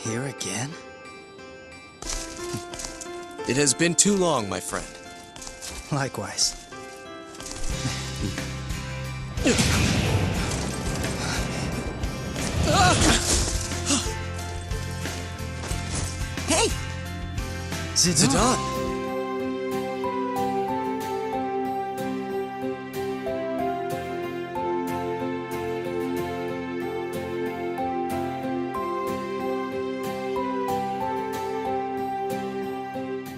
Here again? It has been too long, my friend. Likewise. Hey! Zidane!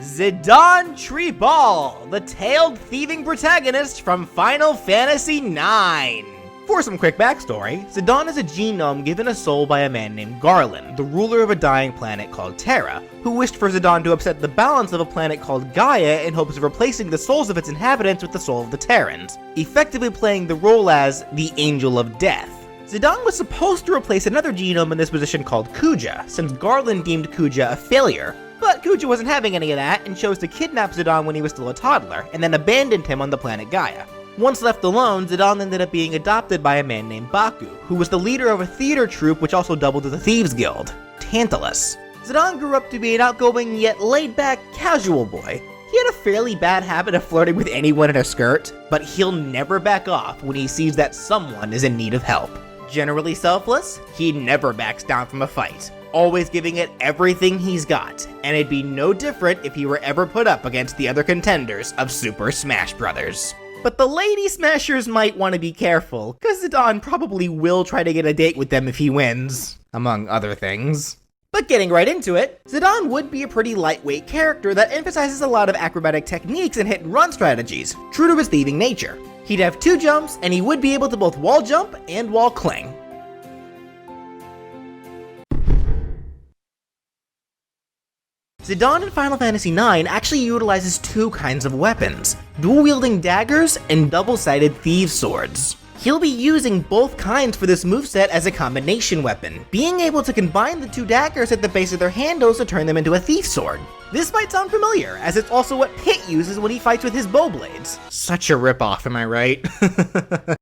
Zidane Tribal, the tailed thieving protagonist from Final Fantasy IX. For some quick backstory, Zidane is a genome given a soul by a man named Garland, the ruler of a dying planet called Terra, who wished for Zidane to upset the balance of a planet called Gaia in hopes of replacing the souls of its inhabitants with the soul of the Terrans, effectively playing the role as the Angel of Death. Zidane was supposed to replace another genome in this position called Kuja, since Garland deemed Kuja a failure, but Kuja wasn't having any of that and chose to kidnap Zidane when he was still a toddler, and then abandoned him on the planet Gaia. Once left alone, Zidane ended up being adopted by a man named Baku, who was the leader of a theater troupe which also doubled as a thieves guild, Tantalus. Zidane grew up to be an outgoing yet laid-back, casual boy. He had a fairly bad habit of flirting with anyone in a skirt, but he'll never back off when he sees that someone is in need of help. Generally selfless, he never backs down from a fight, always giving it everything he's got, and it'd be no different if he were ever put up against the other contenders of Super Smash Bros. But the Lady Smashers might want to be careful, cause Zidane probably will try to get a date with them if he wins, among other things. But getting right into it, Zidane would be a pretty lightweight character that emphasizes a lot of acrobatic techniques and hit-and-run strategies, true to his thieving nature. He'd have 2 jumps, and he would be able to both wall jump and wall cling. Zidane in Final Fantasy IX actually utilizes 2 kinds of weapons, dual-wielding daggers and double-sided thieves' swords. He'll be using both kinds for this moveset as a combination weapon, being able to combine the 2 daggers at the base of their handles to turn them into a thief sword. This might sound familiar, as it's also what Pit uses when he fights with his bow blades. Such a ripoff, am I right?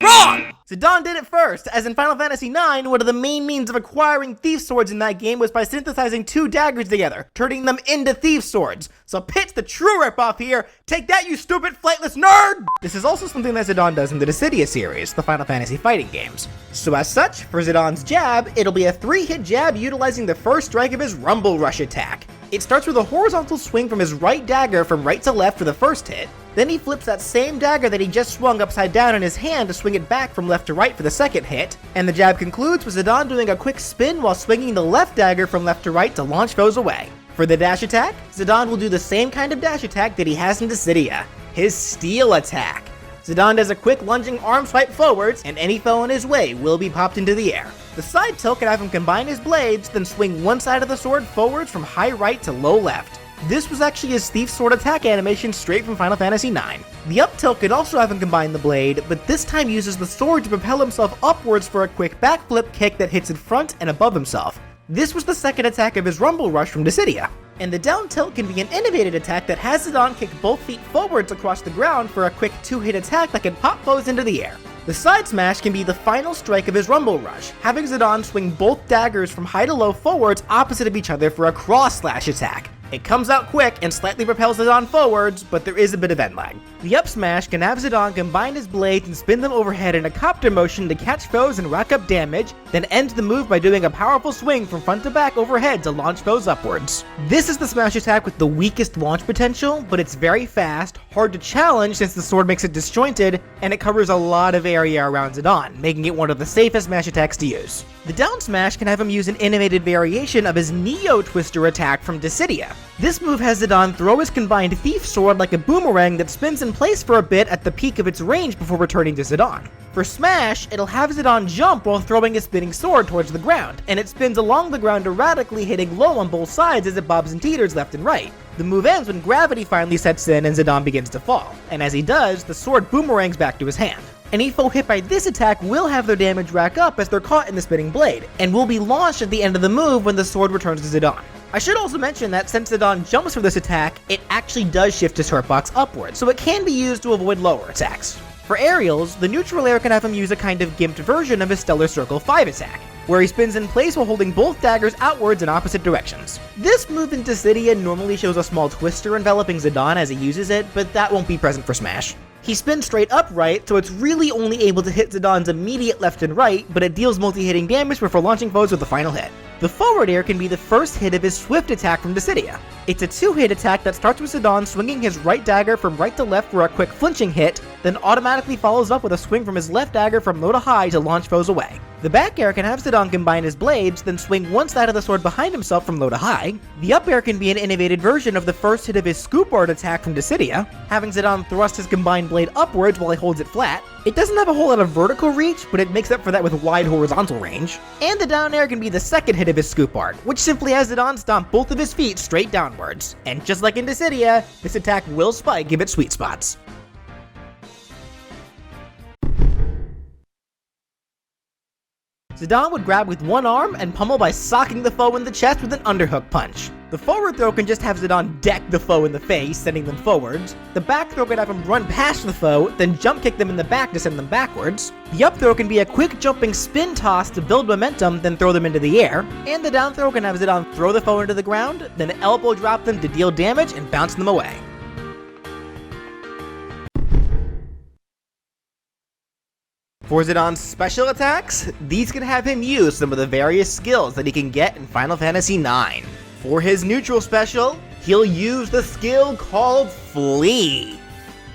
Wrong! Zidane did it first, as in Final Fantasy IX, one of the main means of acquiring thief swords in that game was by synthesizing 2 daggers together, turning them into thief swords. So Pit's the true ripoff here. Take that, you stupid flightless nerd! This is also something that Zidane does in the Dissidia series, the Final Fantasy fighting games. So as such, for Zidane's jab, it'll be a 3-hit jab utilizing the first strike of his Rumble Rush attack. It starts with a horizontal swing from his right dagger from right to left for the first hit, then he flips that same dagger that he just swung upside down in his hand to swing it back from left to right for the second hit, and the jab concludes with Zidane doing a quick spin while swinging the left dagger from left to right to launch foes away. For the dash attack, Zidane will do the same kind of dash attack that he has in Dissidia, his Steel attack. Zidane does a quick lunging arm swipe forwards, and any foe in his way will be popped into the air. The side tilt can have him combine his blades, then swing one side of the sword forwards from high right to low left. This was actually his Thief Sword attack animation straight from Final Fantasy IX. The up tilt could also have him combine the blade, but this time uses the sword to propel himself upwards for a quick backflip kick that hits in front and above himself. This was the second attack of his Rumble Rush from Dissidia. And the down tilt can be an innovated attack that has Zidane kick both feet forwards across the ground for a quick 2-hit attack that can pop foes into the air. The side smash can be the final strike of his Rumble Rush, having Zidane swing both daggers from high to low forwards opposite of each other for a cross slash attack. It comes out quick and slightly propels Zidane forwards, but there is a bit of end lag. The up smash can have Zidane combine his blades and spin them overhead in a copter motion to catch foes and rack up damage, then ends the move by doing a powerful swing from front to back overhead to launch foes upwards. This is the smash attack with the weakest launch potential, but it's very fast, hard to challenge since the sword makes it disjointed, and it covers a lot of area around Zidane, making it one of the safest smash attacks to use. The down smash can have him use an innovated variation of his Neo Twister attack from Dissidia. This move has Zidane throw his combined Thief Sword like a boomerang that spins in place for a bit at the peak of its range before returning to Zidane. For Smash, it'll have Zidane jump while throwing his spinning sword towards the ground, and it spins along the ground erratically, hitting low on both sides as it bobs and teeters left and right. The move ends when gravity finally sets in and Zidane begins to fall, and as he does, the sword boomerangs back to his hand. Any foe hit by this attack will have their damage rack up as they're caught in the spinning blade, and will be launched at the end of the move when the sword returns to Zidane. I should also mention that since Zidane jumps for this attack, it actually does shift his hurtbox upwards, so it can be used to avoid lower attacks. For aerials, the neutral air can have him use a kind of gimped version of his Stellar Circle 5 attack. where he spins in place while holding both daggers outwards in opposite directions. This move in Dissidia normally shows a small twister enveloping Zidane as he uses it, but that won't be present for Smash. He spins straight upright, so it's really only able to hit Zidane's immediate left and right, but it deals multi-hitting damage before launching foes with the final hit. The forward air can be the first hit of his swift attack from Dissidia. It's a 2-hit attack that starts with Zidane swinging his right dagger from right to left for a quick flinching hit, then automatically follows up with a swing from his left dagger from low to high to launch foes away. The back air can have Zidane combine his blades, then swing one side of the sword behind himself from low to high. The up air can be an innovated version of the first hit of his scoop art attack from Dissidia, having Zidane thrust his combined blade upwards while he holds it flat. It doesn't have a whole lot of vertical reach, but it makes up for that with wide horizontal range. And the down air can be the second hit of his scoop art, which simply has Zidane stomp both of his feet straight downwards. And just like in Dissidia, this attack will spike if it sweet spots. Zidane would grab with one arm and pummel by socking the foe in the chest with an underhook punch. The forward throw can just have Zidane deck the foe in the face, sending them forwards. The back throw can have him run past the foe, then jump kick them in the back to send them backwards. The up throw can be a quick jumping spin toss to build momentum, then throw them into the air. And the down throw can have Zidane throw the foe into the ground, then elbow drop them to deal damage and bounce them away. For Zidane's special attacks, these can have him use some of the various skills that he can get in Final Fantasy IX. For his neutral special, he'll use the skill called Flee.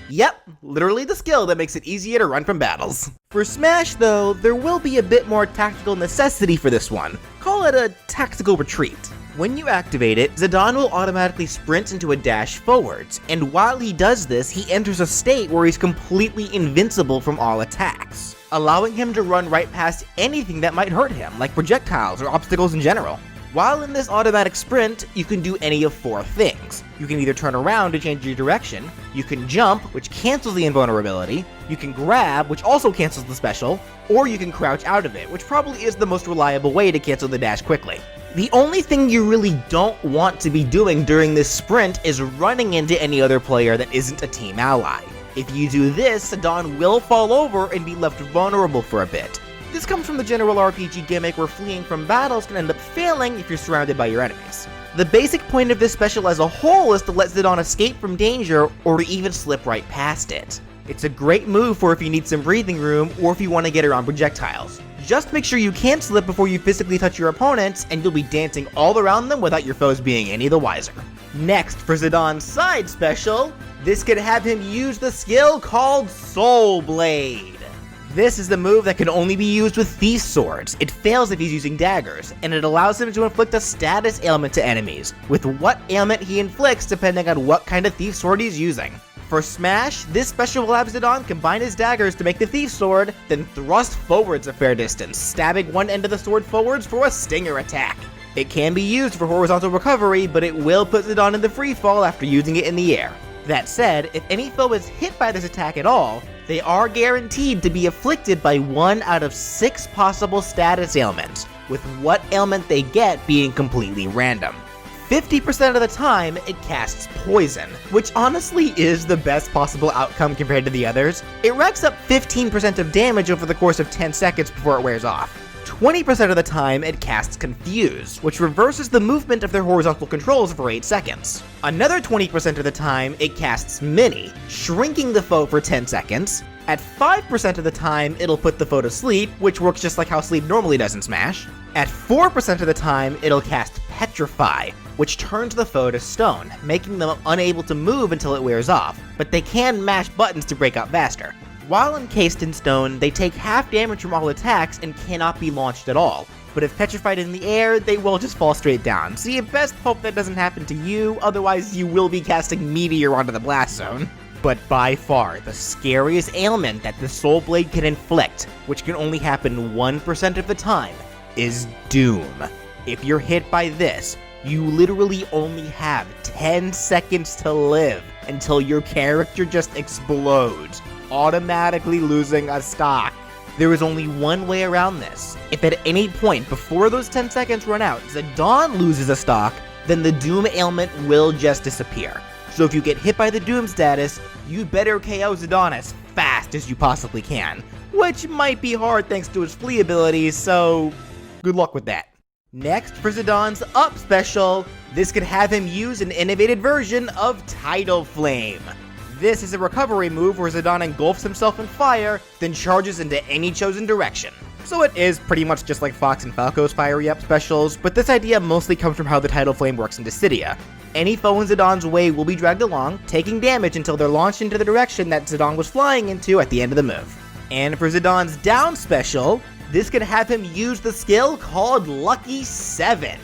Yep, literally the skill that makes it easier to run from battles. For Smash though, there will be a bit more tactical necessity for this one. Call it a tactical retreat. When you activate it, Zidane will automatically sprint into a dash forwards, and while he does this, he enters a state where he's completely invincible from all attacks, allowing him to run right past anything that might hurt him, like projectiles or obstacles in general. While in this automatic sprint, you can do any of 4 things. You can either turn around to change your direction, you can jump, which cancels the invulnerability, you can grab, which also cancels the special, or you can crouch out of it, which probably is the most reliable way to cancel the dash quickly. The only thing you really don't want to be doing during this sprint is running into any other player that isn't a team ally. If you do this, Zidane will fall over and be left vulnerable for a bit. This comes from the general RPG gimmick where fleeing from battles can end up failing if you're surrounded by your enemies. The basic point of this special as a whole is to let Zidane escape from danger or to even slip right past it. It's a great move for if you need some breathing room or if you want to get around projectiles. Just make sure you can't slip before you physically touch your opponents, and you'll be dancing all around them without your foes being any the wiser. Next, for Zidane's side special, this could have him use the skill called Soul Blade. This is the move that can only be used with Thief Swords. It fails if he's using daggers, and it allows him to inflict a status ailment to enemies, with what ailment he inflicts depending on what kind of Thief Sword he's using. For Smash, this special will have Zidane combine his daggers to make the Thief Sword, then thrust forwards a fair distance, stabbing one end of the sword forwards for a stinger attack. It can be used for horizontal recovery, but it will put Zidane in the free fall after using it in the air. That said, if any foe is hit by this attack at all, they are guaranteed to be afflicted by 1 out of 6 possible status ailments, with what ailment they get being completely random. 50% of the time, it casts Poison, which honestly is the best possible outcome compared to the others. It racks up 15% of damage over the course of 10 seconds before it wears off. 20% of the time, it casts Confuse, which reverses the movement of their horizontal controls for 8 seconds. Another 20% of the time, it casts Mini, shrinking the foe for 10 seconds. At 5% of the time, it'll put the foe to sleep, which works just like how sleep normally does in Smash. At 4% of the time, it'll cast Petrify, which turns the foe to stone, making them unable to move until it wears off, but they can mash buttons to break out faster. While encased in stone, they take half damage from all attacks and cannot be launched at all, but if petrified in the air, they will just fall straight down, so you best hope that doesn't happen to you, otherwise you will be casting Meteor onto the blast zone. But by far, the scariest ailment that the Soul Blade can inflict, which can only happen 1% of the time, is Doom. If you're hit by this, you literally only have 10 seconds to live until your character just explodes, automatically losing a stock. There is only one way around this. If at any point before those 10 seconds run out, Zidane loses a stock, then the Doom ailment will just disappear. So if you get hit by the Doom status, you better KO Zidane as fast as you possibly can, which might be hard thanks to his flee abilities, so good luck with that. Next, for Zidane's up special, this could have him use an innovated version of Tidal Flame. This is a recovery move where Zidane engulfs himself in fire, then charges into any chosen direction. So it is pretty much just like Fox and Falco's fiery up specials, but this idea mostly comes from how the Tidal Flame works in Dissidia. Any foe in Zidane's way will be dragged along, taking damage until they're launched into the direction that Zidane was flying into at the end of the move. And for Zidane's down special, this could have him use the skill called Lucky 7.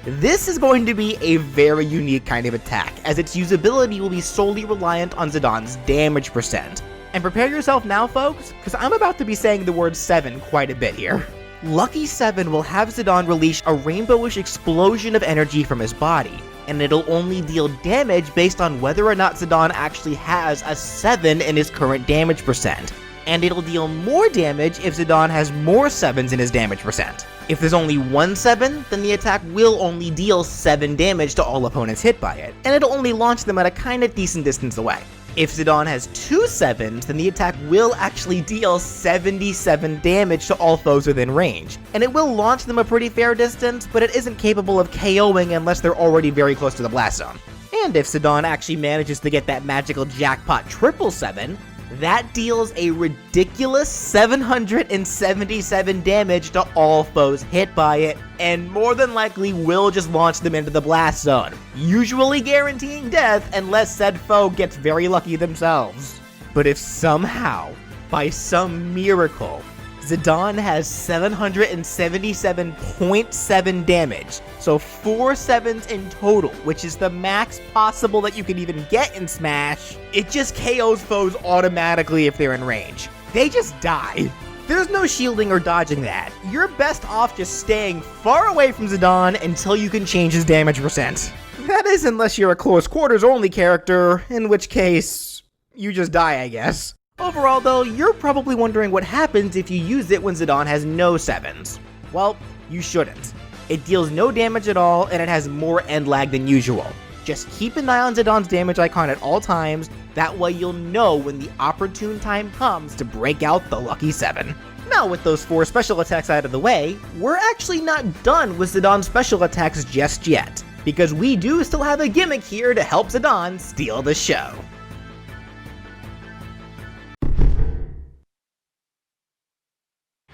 This is going to be a very unique kind of attack, as its usability will be solely reliant on Zidane's damage percent. And prepare yourself now, folks, because I'm about to be saying the word 7 quite a bit here. Lucky 7 will have Zidane release a rainbowish explosion of energy from his body, and it'll only deal damage based on whether or not Zidane actually has a 7 in his current damage percent. And it'll deal more damage if Zidane has more 7s in his damage percent. If there's only one 7, then the attack will only deal 7 damage to all opponents hit by it, and it'll only launch them at a kinda decent distance away. If Zidane has two 7s, then the attack will actually deal 77 damage to all foes within range, and it will launch them a pretty fair distance, but it isn't capable of KOing unless they're already very close to the blast zone. And if Zidane actually manages to get that magical jackpot 777, that deals a ridiculous 777 damage to all foes hit by it, and more than likely will just launch them into the blast zone, usually guaranteeing death unless said foe gets very lucky themselves. But if somehow, by some miracle, Zidane has 777.7 damage, so 4 7s in total, which is the max possible that you can even get in Smash. It just KOs foes automatically if they're in range. They just die. There's no shielding or dodging that. You're best off just staying far away from Zidane until you can change his damage percent. That is, unless you're a close quarters only character, in which case, you just die, I guess. Overall though, you're probably wondering what happens if you use it when Zidane has no 7s. Well, you shouldn't. It deals no damage at all, and it has more end lag than usual. Just keep an eye on Zidane's damage icon at all times, that way you'll know when the opportune time comes to break out the Lucky 7. Now with those 4 special attacks out of the way, we're actually not done with Zidane's special attacks just yet, because we do still have a gimmick here to help Zidane steal the show.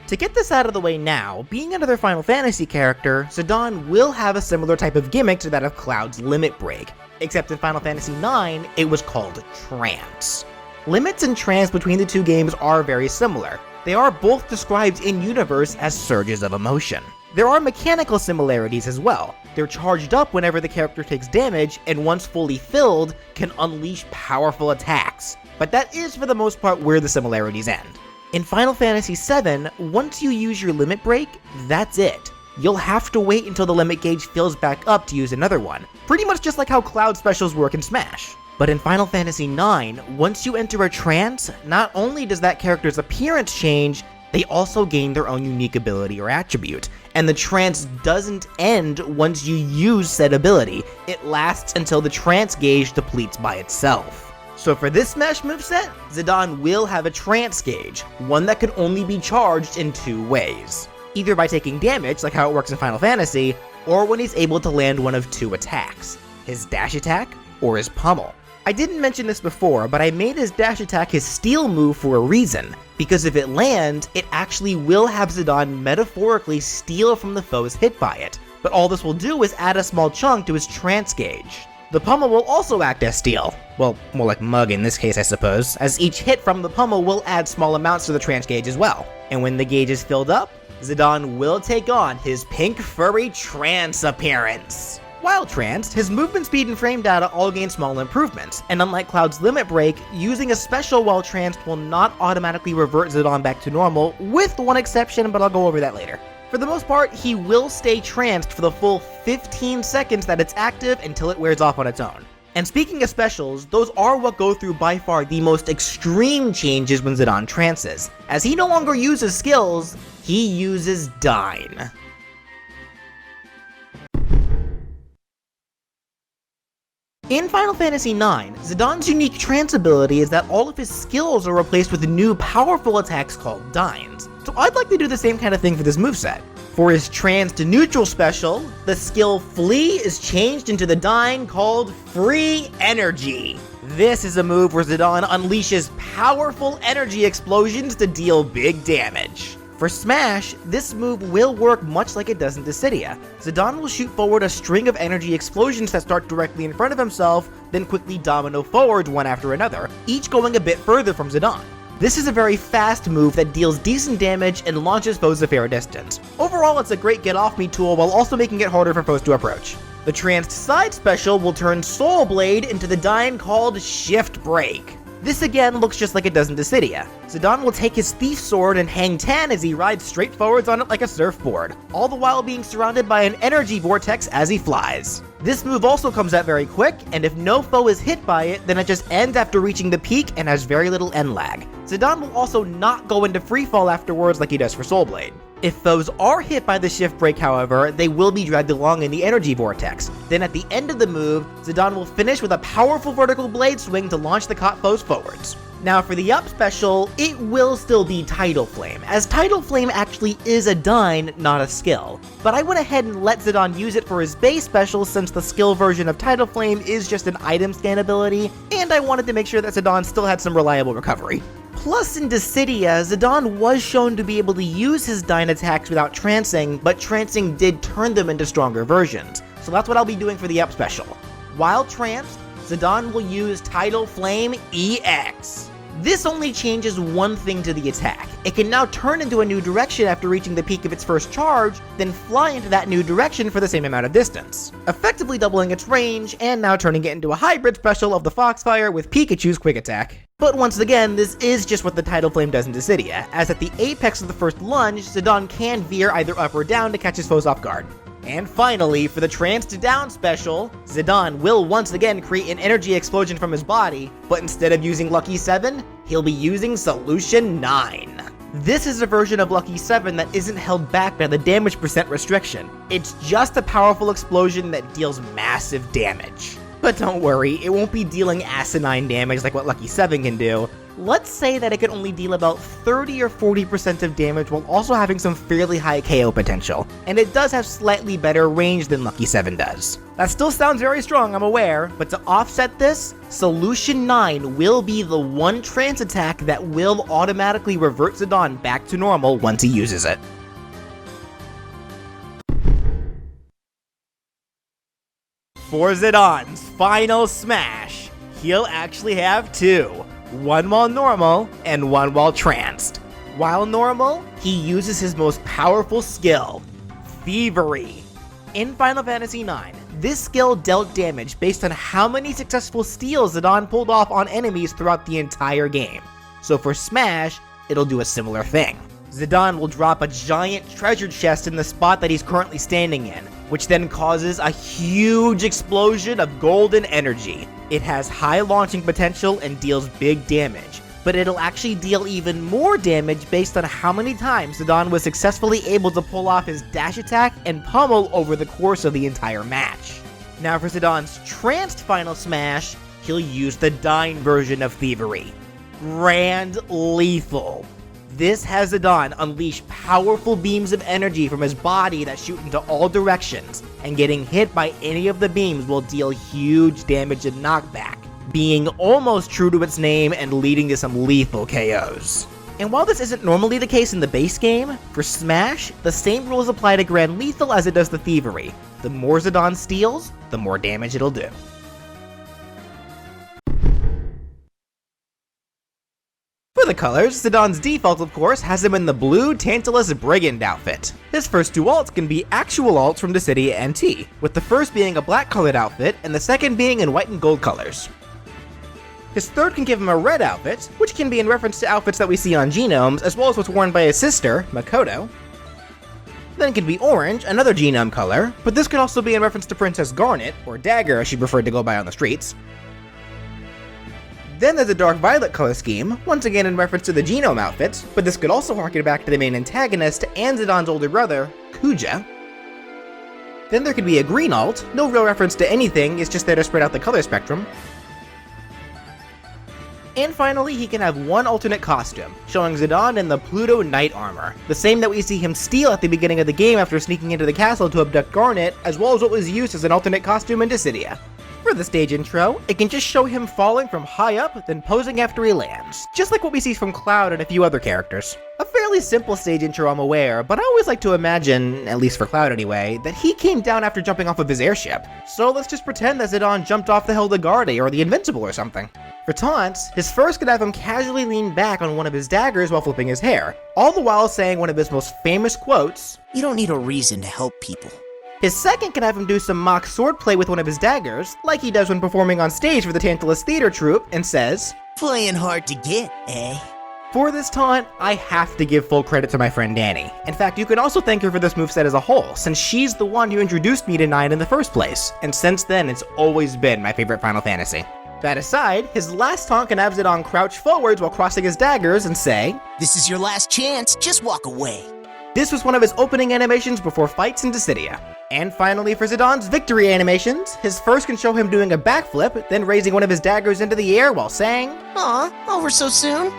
To get this out of the way now, being another Final Fantasy character, Zidane will have a similar type of gimmick to that of Cloud's Limit Break, except in Final Fantasy IX, it was called Trance. Limits and Trance between the two games are very similar. They are both described in-universe as surges of emotion. There are mechanical similarities as well. They're charged up whenever the character takes damage, and once fully filled, can unleash powerful attacks. But that is for the most part where the similarities end. In Final Fantasy VII, once you use your limit break, that's it. You'll have to wait until the limit gauge fills back up to use another one, pretty much just like how Cloud specials work in Smash. But in Final Fantasy IX, once you enter a trance, not only does that character's appearance change, they also gain their own unique ability or attribute, and the trance doesn't end once you use said ability. It lasts until the trance gauge depletes by itself. So for this Smash moveset, Zidane will have a trance gauge, one that can only be charged in 2 ways. Either by taking damage, like how it works in Final Fantasy, or when he's able to land one of 2 attacks, his dash attack or his pummel. I didn't mention this before, but I made his dash attack his steal move for a reason, because if it lands, it actually will have Zidane metaphorically steal from the foes hit by it, but all this will do is add a small chunk to his trance gauge. The pummel will also act as steal. Well, more like mug in this case, I suppose, as each hit from the pummel will add small amounts to the trance gauge as well. And when the gauge is filled up, Zidane will take on his pink furry trance appearance. While tranced, his movement speed and frame data all gain small improvements, and unlike Cloud's Limit Break, using a special while tranced will not automatically revert Zidane back to normal, with one exception, but I'll go over that later. For the most part, he will stay tranced for the full 15 seconds that it's active until it wears off on its own. And speaking of specials, those are what go through by far the most extreme changes when Zidane trances. As he no longer uses skills, he uses Dyne. In Final Fantasy IX, Zidane's unique trance ability is that all of his skills are replaced with new powerful attacks called Dynes. So I'd like to do the same kind of thing for this moveset. For his Trance to neutral special, the skill Flee is changed into the Dyne called Free Energy. This is a move where Zidane unleashes powerful energy explosions to deal big damage. For Smash, this move will work much like it does in Dissidia. Zidane will shoot forward a string of energy explosions that start directly in front of himself, then quickly domino forwards one after another, each going a bit further from Zidane. This is a very fast move that deals decent damage and launches foes a fair distance. Overall, it's a great get-off-me tool while also making it harder for foes to approach. The Tranced side special will turn Soul Blade into the Dyne called Shift Break. This again looks just like it does in Dissidia. Zidane will take his Thief Sword and hang 10 as he rides straight forwards on it like a surfboard, all the while being surrounded by an energy vortex as he flies. This move also comes out very quick, and if no foe is hit by it, then it just ends after reaching the peak and has very little end lag. Zidane will also not go into freefall afterwards like he does for Soul Blade. If foes are hit by the Shift Break, however, they will be dragged along in the energy vortex. Then at the end of the move, Zidane will finish with a powerful vertical blade swing to launch the caught foes forwards. Now for the up special, it will still be Tidal Flame, as Tidal Flame actually is a Dyne, not a skill. But I went ahead and let Zidane use it for his base special since the skill version of Tidal Flame is just an item scan ability, and I wanted to make sure that Zidane still had some reliable recovery. Plus, in Dissidia, Zidane was shown to be able to use his Dyne attacks without trancing, but trancing did turn them into stronger versions, so that's what I'll be doing for the up special. While tranced, Zidane will use Tidal Flame EX. This only changes one thing to the attack. It can now turn into a new direction after reaching the peak of its first charge, then fly into that new direction for the same amount of distance, effectively doubling its range, and now turning it into a hybrid special of the Foxfire with Pikachu's Quick Attack. But once again, this is just what the Tidal Flame does in Dissidia, as at the apex of the first lunge, Zidane can veer either up or down to catch his foes off guard. And finally, for the Trance to Down special, Zidane will once again create an energy explosion from his body, but instead of using Lucky 7, he'll be using Solution 9. This is a version of Lucky 7 that isn't held back by the damage percent restriction. It's just a powerful explosion that deals massive damage. But don't worry, it won't be dealing asinine damage like what Lucky 7 can do. Let's say that it can only deal about 30 or 40% of damage while also having some fairly high KO potential, and it does have slightly better range than Lucky 7 does. That still sounds very strong, I'm aware, but to offset this, Solution 9 will be the one trance attack that will automatically revert Zidane back to normal once he uses it. For Zidane's final smash, he'll actually have two. One while normal, and one while tranced. While normal, he uses his most powerful skill, Thievery. In Final Fantasy IX, this skill dealt damage based on how many successful steals Zidane pulled off on enemies throughout the entire game. So for Smash, it'll do a similar thing. Zidane will drop a giant treasure chest in the spot that he's currently standing in, which then causes a huge explosion of golden energy. It has high launching potential and deals big damage, but it'll actually deal even more damage based on how many times Zidane was successfully able to pull off his dash attack and pummel over the course of the entire match. Now for Zidane's tranced final smash, he'll use the Dyne version of Thievery, Grand Lethal. This has Zidane unleash powerful beams of energy from his body that shoot into all directions, and getting hit by any of the beams will deal huge damage and knockback, being almost true to its name and leading to some lethal KOs. And while this isn't normally the case in the base game, for Smash, the same rules apply to Grand Lethal as it does to Thievery. The more Zidane steals, the more damage it'll do. For the colors, Zidane's default, of course, has him in the blue Tantalus Brigand outfit. His first two alts can be actual alts from Dissidia and T, with the first being a black colored outfit and the second being in white and gold colors. His third can give him a red outfit, which can be in reference to outfits that we see on Genomes, as well as what's worn by his sister, Makoto. Then can be orange, another Genome color, but this could also be in reference to Princess Garnet, or Dagger as she preferred to go by on the streets. Then there's a dark violet color scheme, once again in reference to the Genome outfits, but this could also harken back to the main antagonist and Zidane's older brother, Kuja. Then there could be a green alt, no real reference to anything, it's just there to spread out the color spectrum. And finally, he can have one alternate costume, showing Zidane in the Pluto Knight armor, the same that we see him steal at the beginning of the game after sneaking into the castle to abduct Garnet, as well as what was used as an alternate costume in Dissidia. For the stage intro, it can just show him falling from high up, then posing after he lands, just like what we see from Cloud and a few other characters. A fairly simple stage intro, I'm aware, but I always like to imagine, at least for Cloud anyway, that he came down after jumping off of his airship. So let's just pretend that Zidane jumped off the Hildegarde or the Invincible or something. For Trance, his first could have him casually lean back on one of his daggers while flipping his hair, all the while saying one of his most famous quotes, You don't need a reason to help people. His second can have him do some mock swordplay with one of his daggers, like he does when performing on stage for the Tantalus Theater Troupe, and says, Playing hard to get, eh? For this taunt, I have to give full credit to my friend Danny. In fact, you can also thank her for this moveset as a whole, since she's the one who introduced me to 9 in the first place, and since then it's always been my favorite Final Fantasy. That aside, his last taunt can have Zidane crouch forwards while crossing his daggers and say, This is your last chance, just walk away. This was one of his opening animations before fights in Dissidia. And finally, for Zidane's victory animations, his first can show him doing a backflip, then raising one of his daggers into the air while saying, Aw, over so soon?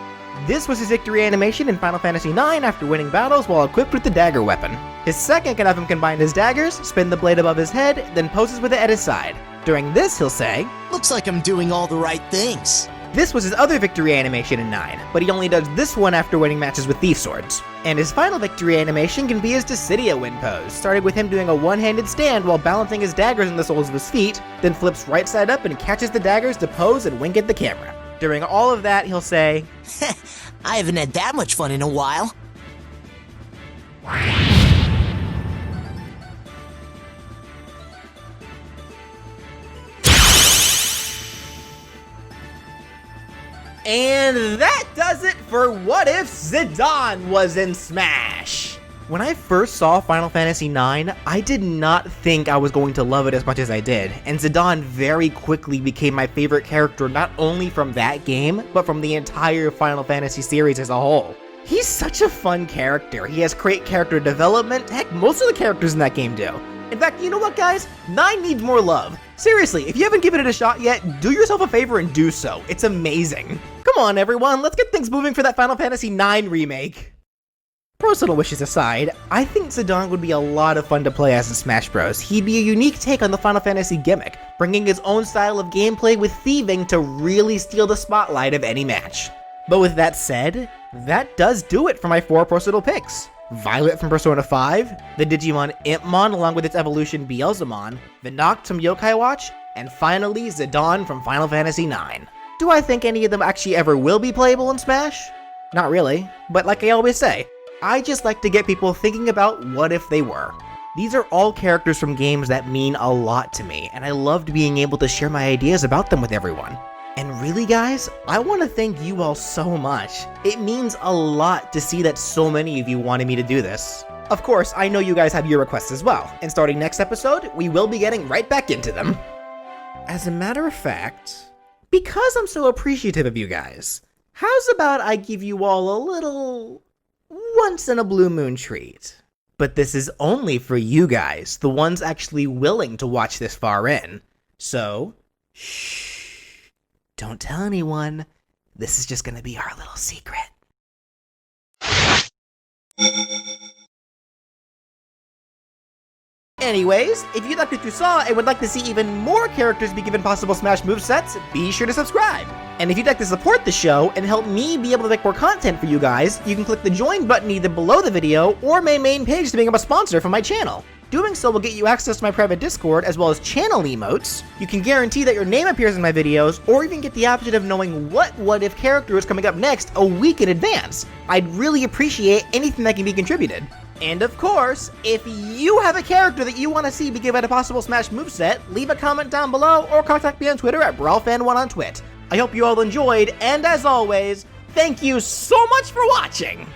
This was his victory animation in Final Fantasy IX after winning battles while equipped with the dagger weapon. His second can have him combine his daggers, spin the blade above his head, then poses with it at his side. During this, he'll say, Looks like I'm doing all the right things. This was his other victory animation in 9, but he only does this one after winning matches with thief swords. And his final victory animation can be his Dissidia win pose, starting with him doing a one-handed stand while balancing his daggers on the soles of his feet, then flips right side up and catches the daggers to pose and wink at the camera. During all of that, he'll say, I haven't had that much fun in a while. And that does it for What If Zidane Was in Smash! When I first saw Final Fantasy IX, I did not think I was going to love it as much as I did, and Zidane very quickly became my favorite character not only from that game, but from the entire Final Fantasy series as a whole. He's such a fun character, he has great character development, heck, most of the characters in that game do. In fact, you know what guys? 9 needs more love. Seriously, if you haven't given it a shot yet, do yourself a favor and do so. It's amazing. Come on everyone, let's get things moving for that Final Fantasy IX remake. Personal wishes aside, I think Zidane would be a lot of fun to play as in Smash Bros. He'd be a unique take on the Final Fantasy gimmick, bringing his own style of gameplay with thieving to really steal the spotlight of any match. But with that said, that does do it for my 4 personal picks. Violet from Persona 5, the Digimon Impmon along with its evolution Beelzemon, the Noct from Yokai Watch, and finally Zidane from Final Fantasy IX. Do I think any of them actually ever will be playable in Smash? Not really, but like I always say, I just like to get people thinking about what if they were. These are all characters from games that mean a lot to me, and I loved being able to share my ideas about them with everyone. And really guys, I want to thank you all so much. It means a lot to see that so many of you wanted me to do this. Of course, I know you guys have your requests as well, and starting next episode, we will be getting right back into them. As a matter of fact, because I'm so appreciative of you guys, how's about I give you all a little once-in-a-blue-moon treat? But this is only for you guys, the ones actually willing to watch this far in. So, shh. Don't tell anyone. This is just gonna be our little secret. Anyways, if you liked what you saw and would like to see even more characters be given possible Smash movesets, be sure to subscribe. And if you'd like to support the show and help me be able to make more content for you guys, you can click the join button either below the video or my main page to become a sponsor for my channel. Doing so will get you access to my private Discord as well as channel emotes. You can guarantee that your name appears in my videos, or even get the option of knowing what if character is coming up next a week in advance. I'd really appreciate anything that can be contributed. And of course, if you have a character that you want to see be given a possible Smash moveset, leave a comment down below or contact me on Twitter at BrawlFan1 on Twit. I hope you all enjoyed, and as always, thank you so much for watching!